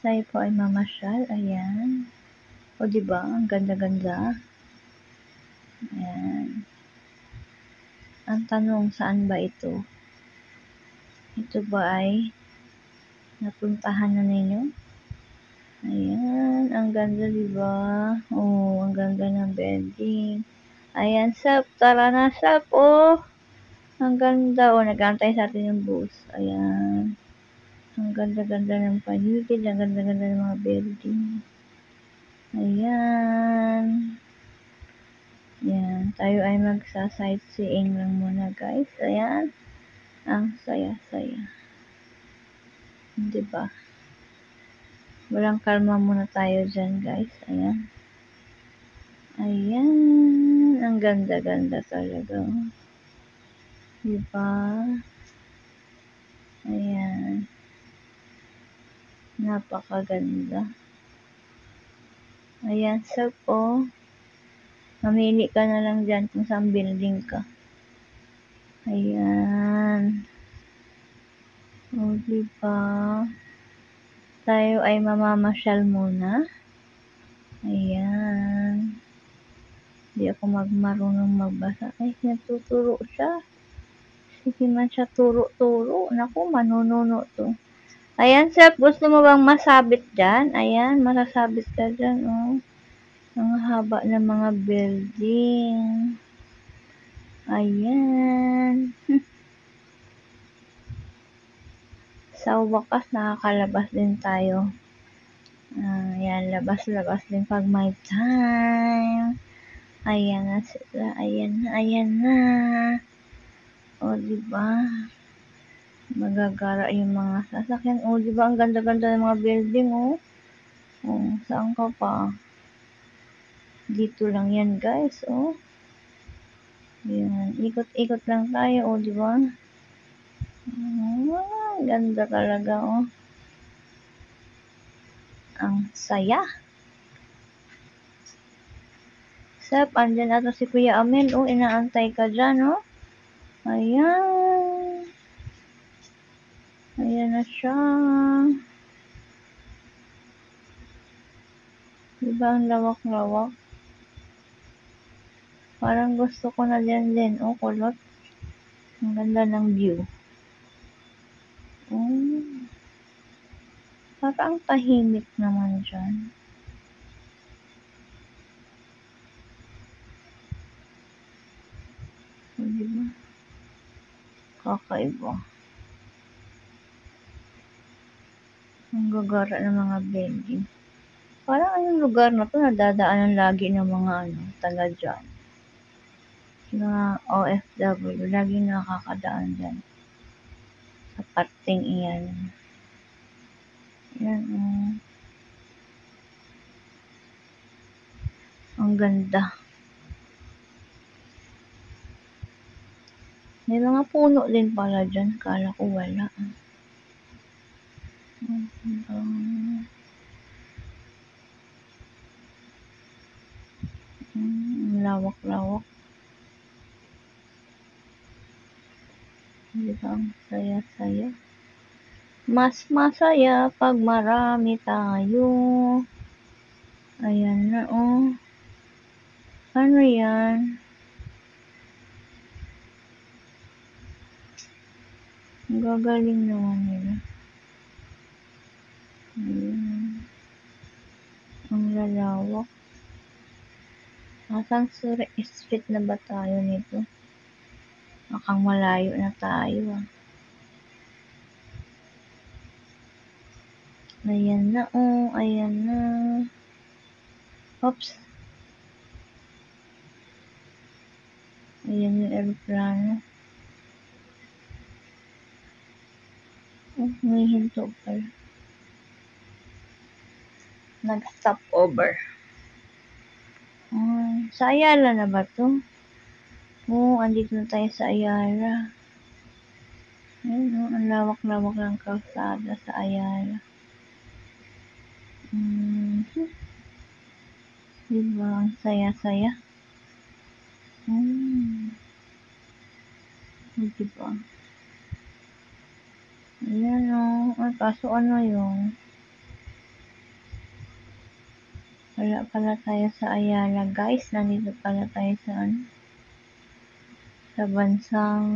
Tayo po ay mamasyal. Ayan. O, diba? Ang ganda-ganda. Ayan. Ang tanong, saan ba ito? Ito ba ay napuntahan na ninyo? Ayan. Ang ganda, diba? Oh, ang ganda ng building. Ayan, Sap. Tara na, Sap. Oh, ang ganda. Oh, nag-aantay sa atin yung bus. Ayan. Ang ganda-ganda ng paligid. Ang ganda-ganda ng mga building. Ayan. Ayan. Tayo ay magsa-sightseeing lang muna, guys. Ayan. Ang saya-saya. Diba? Walang kalma muna tayo dyan, guys. Ayan. Ayan. Ang ganda-ganda talaga. Diba? Ayan. Napakaganda. Ayan, so po. Mamili ka na lang dyan kung saan building ka. Ayan. O, diba? Tayo ay mamamasyal muna. Ayan. Hindi ako marunong magbasa. Ay, natuturo siya. Sige man siya turo-turo. Naku, manununo to. Ayan, Sep, gusto mo bang masabit dyan? Ayan, masasabit ka dyan, oh. Ang haba ng mga building. Ayan. Sa wakas, nakakalabas din tayo. Ayan, labas-labas din pag may time. Ayan na sila. Ayan na, ayan na. O, diba? Magagara yung mga sasakyan. O, diba? Ang ganda-ganda ng mga building, oh. O, saan ka pa? Dito lang yan, guys, oh. Ayan. Ikot-ikot lang tayo, oh, diba? Ganda talaga, oh. Ang saya. Sep, andyan ata si Kuya Amel, oh. Inaantay ka dyan, oh. Ayan. Ayan na siya. Diba ang lawak-lawak? Parang gusto ko na dyan din. Oh, kulot. Ang ganda ng view. Oh. Parang tahimik naman dyan. Oh, diba? Kakaiba. Ang gagara ng mga building. Parang yung lugar na to nadadaanan lagi ng mga taga dyan. Mga OFW, laging nakakadaan dyan. Sa parting iyan. Yan, ang ganda. May mga puno din pala dyan. Kala ko wala. Lawak-lawak. Diba ang saya-saya? Mas masaya pag marami tayo. Ayan na, oh. Ano yan? Ang gagaling naman nila. Ayan. Ang lalawak. Nasaan street na ba tayo nito? Makang malayo na tayo, ah. Ayan na, oh. Ayan na. Oops. Ayan yung aeroplano. Oh, may hinto pala. Nag-stop over. Sa Ayala na ba to? Oo, andito na tayo sa Ayala. Ayan, oh, ang lawak-lawak ng kalsada sa Ayala. Diba, ang saya-saya? Diba? Ayan, oh. Kaso ano yung Wala pala tayo sa Ayala, guys. Nandito pala tayo sa bansang